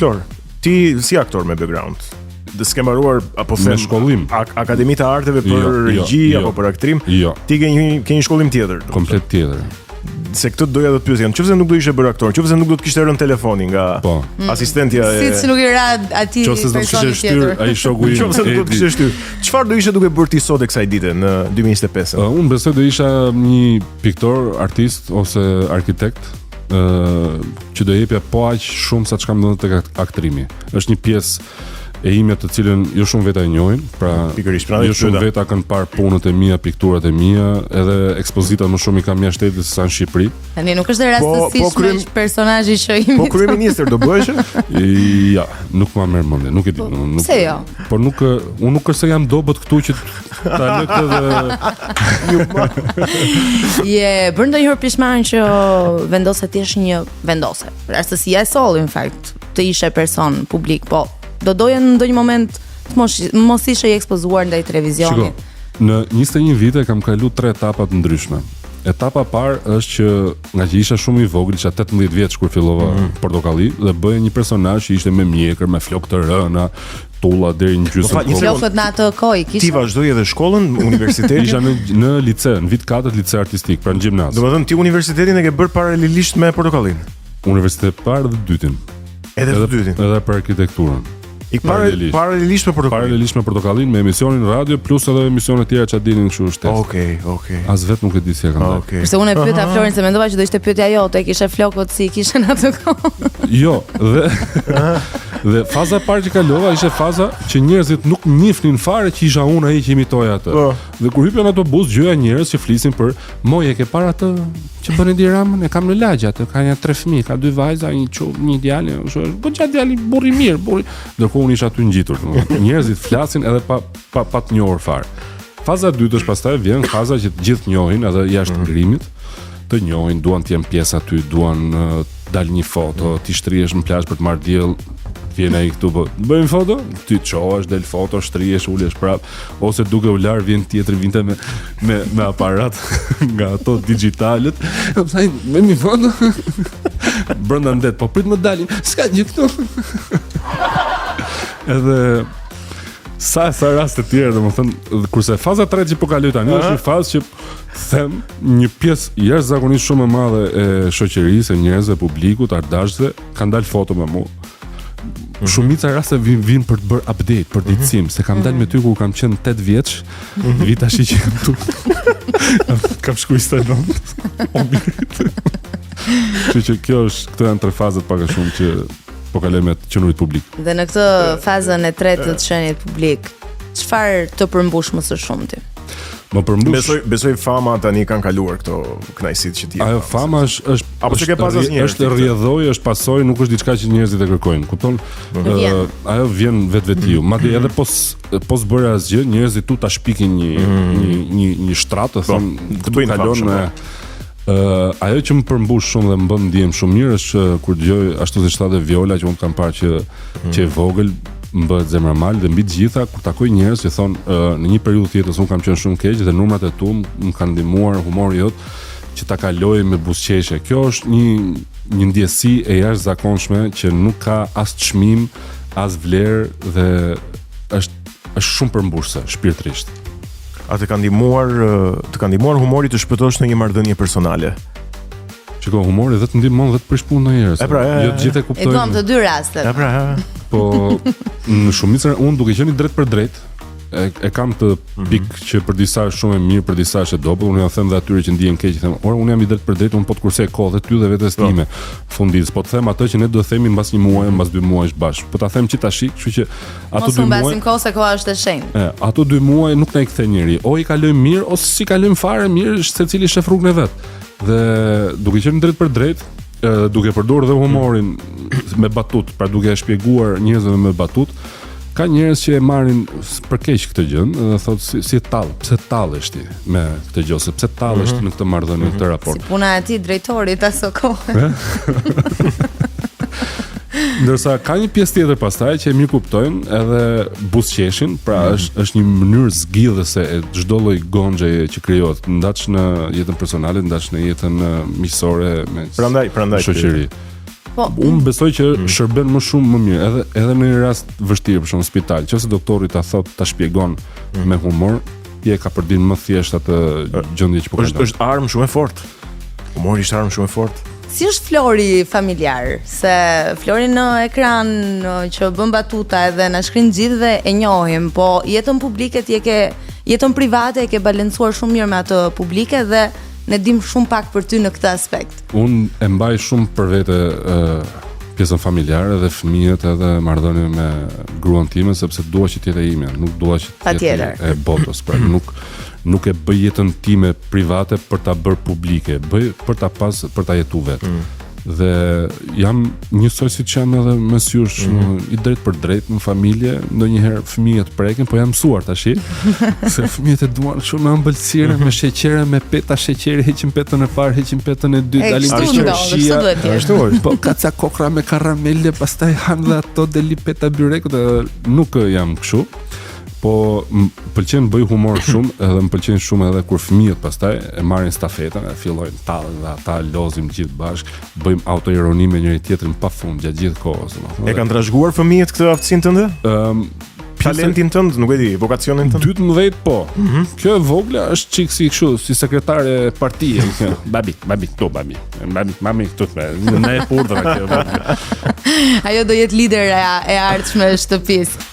Flor, ti si aktor me background? S'ke mbaruar apo me shkollim Akademi të Arteve për regji apo për aktrim? Jo. Ti ke një shkollim tjetër. Komplet tjetër. Se këtë doja do të pyesja. Nëse nuk do ishe bërë aktor, nëse nuk do të kishte rënë telefoni nga asistentja Si nuk i ra atij personi tjetër. Ai shoku i. Nëse nuk do të kishte shtyr. Çfarë do ishe duke bërë ti sot e kësaj dite në 2025? Unë besoj do isha një piktor, artist ose arkitekt. Që do jepja po aq shumë sa çka më dhënë tek aktrimi. Është një pjesë e ime të cilën jo shumë veta e njohin, pra jo shumë veta kanë parë punët e mia, pikturat e mia, edhe ekspozitat më shumë i kam jashtë shtetit se sa në Shqipëri. Tani nuk është rastësisht personazhi që imi. Po kryeministër do bëhesh? Ja, nuk ma merr mendje, nuk e di. Pse jo? Por unë nuk është se jam dobët këtu që ta lë edhe Je bën ndonjëherë pishmarrën që vendose ti jesh një vendose. Rastësia e solli në fakt të ishe person publik, po do doja në ndonjë moment të mos ishe i ekspozuar ndaj televizionit. Në 21 vite kam kalu 3 etapa të ndryshme. Etapa parë është që nga që isha shumë i vogël, isha 18 vjeç kur fillova portokalli dhe bëja një personazh që ishte me mjekër, me flokë të rëna, tulla deri në gjysmë. Flokët në atë kohë kishe. Ti vazhdoi edhe shkollën, universitetin? Isha në lice, në vit 4 lice artistik, pra në gjimnaz. Domethënë ti universitetin e ke bërë paralelisht me portokallin? Universitet parë dhe dytin. Edhe të dytin? Edhe për arkitekturën. Paralelisht me portokallin. Paralelisht me portokallin, me emisionin radio plus edhe emisione tjera që dinin kështu shtesë. Okej. As vetë nuk e di si e kam dalë. Kurse unë e pyeta Florin se mendova që do ishte pyetja jote, kishe flokët si kishen atë kohë. Jo, dhe faza e parë që kalova ishte faza që njerëzit nuk njihnin fare që isha unë ai që imitoja atë. Dhe kur hypja në autobus gjëja njerëz që flisin për moje ke para atë që bën Edi Ramën, e kam në lagje atë, ka një 3 fëmijë, ka 2 vajza, një djalë, po çfarë djali burri mirë, burri. Ndërkohë unë isha aty ngjitur, njerëzit flasin edhe pa të njohur fare. Faza e dytë është pastaj vjen faza që të gjithë njohin edhe jashtë ngrimit, të njohin, duan të jenë pjesë aty, duan dal një foto, ti shtrihesh në plazh për të marrë diell, vjen ai këtu, po bëjmë foto, ti çohesh, del foto, shtrihesh, ulesh prap, ose duke u lar vjen tjetër vinte me aparat nga ato digitalet. Po thaj, bëjmë foto. Brenda ndet, po prit më dalin, s'ka gjë këtu. Edhe sa raste të tjera, domethënë, kurse faza 3 që po kaloj tani është një fazë që them një pjesë jashtëzakonisht shumë e madhe e shoqërisë, e njerëzve, publikut, ardashëve kanë dalë foto me mua. Shumica raste vin për të bërë update, për ditësim, se kam dalë me ty kur kam qenë 8 vjeç, vit tash që jam tu. Kam shkuar stanon. Që kjo është, këto janë 3 fazat pak a shumë që po kaloj me qenurit publik. Dhe në këtë fazën e tretë të shenjit publik, çfarë të përmbush më së shumti? Më përmbush. Besoj fama tani kanë kaluar këto kënaqësitë që ti. Ajo fama është apo çka pas asnjëherë. Është rrjedhoj, është pasojë, nuk është diçka që njerëzit e kërkojnë. Kupton? Ajo vjen vetvetiu. Madje edhe pos bëra asgjë, njerëzit tu ta shpikin një shtratë, thonë këtu kalon me ajo që më përmbush shumë dhe më bën ndjem shumë mirë është kur dëgjoj ashtu siç thotë Viola që unë kam parë që e vogël më bëhet zemra mal dhe mbi të gjitha kur takoj njerëz që thonë në një periudhë të jetës unë kam qenë shumë keq dhe numrat e tu më kanë ndihmuar humori jot që ta kaloj me buzëqeshje. Kjo është një ndjesi e jashtëzakonshme që nuk ka as çmim, as vlerë dhe është shumë përmbushse shpirtërisht. A të ka ndihmuar humori të shpëtosh në një marrëdhënie personale? Shiko, humori dhe të ndihmon dhe të prish punën ndonjëherë. Jo të gjithë e kuptojnë. E duam të dy rastet. Po në shumicën unë duke qenë drejt për drejt, e kam të pikë që për disa është shumë e mirë, për disa është e dobët. Unë jam them dhe atyre që ndihen keq, them, "Ora unë jam i drejt për drejt, unë po të kursej kohë dhe ty dhe vetes time." Fundis, po të them atë që ne do të themi mbas një muaji, mbas 2 muajsh bash. Po ta them që tash, kështu që ato 2 muaj. Mos mbasim kohë se koha është e shenjtë. Ato 2 muaj nuk na i kthe njëri. O i kalojmë mirë ose si kalojmë fare mirë, secili shef rrugën e vet. Dhe duke qenë drejt për drejt, duke përdorur dhe humorin me batut, pra duke e shpjeguar njerëzve me batut, ka njerëz që e marrin për keq këtë gjë dhe thotë si tall, pse tallesh ti me këtë gjë, sepse tallesh ti në këtë marrëdhënie, këtë raport. Si puna e tij drejtorit aso kohë. Ndërsa ka një pjesë tjetër pastaj që e mirë kuptojnë edhe buzëqeshin, pra është një mënyrë zgjidhëse e çdo lloj gonxheje që krijohet, ndaç në jetën personale, ndaç në jetën miqësore me prandaj shoqëri. Po, Unë besoj që shërben më shumë më mirë, edhe në një rast vështirë, për shembull në spital, nëse doktori ta thot, ta shpjegon me humor, je ka përdin më thjesht atë gjendje që po ka. Është armë shumë e fortë. Humori është armë shumë e fortë. si është Flori familjar? Se Flori në ekran që bën batuta edhe na shkrin gjithëve e njohim, po jetën publike jetën private e ke balancuar shumë mirë me atë publike dhe ne dim shumë pak për ty në këtë aspekt. Unë e mbaj shumë për vete pjesën familjare dhe fëmijët edhe marrëdhënien me gruan time, sepse dua që të jetë ime, nuk dua që të jetë e botës, pra nuk e bëj jetën time private për ta bërë publike, bëj për ta jetu vetë. Dhe jam njësoj si që jam edhe mesjush i drejt për drejt në familje, ndonjëherë fëmijët prekin, po jam mësuar tash, se fëmijët e duan shumë me ëmbëlsire, me sheqere, me peta sheqeri, heqin petën e parë, heqin petën e dytë, dalin qershia. Po kaca kokra me karamele, pastaj han dhe ato deli peta byrekut, nuk jam kështu. Po më pëlqen bëj humor shumë, edhe më pëlqen shumë edhe kur fëmijët pastaj e marrin stafetën, e fillojnë tallën dhe ata lozim gjithë bashkë, bëjmë autoironi me njëri tjetrin pafund gjatë gjithë kohës. E kanë trashëguar fëmijët këtë aftësinë tënde? Talentin tënd, nuk e di, vokacionin tënd? 12 po. Kjo e vogla është çik si kështu, si sekretare e partie. Babi, këtu babi. Mami këtu me e purdhra kjo. Ajo do jetë lider e ardhshme e shtëpisë.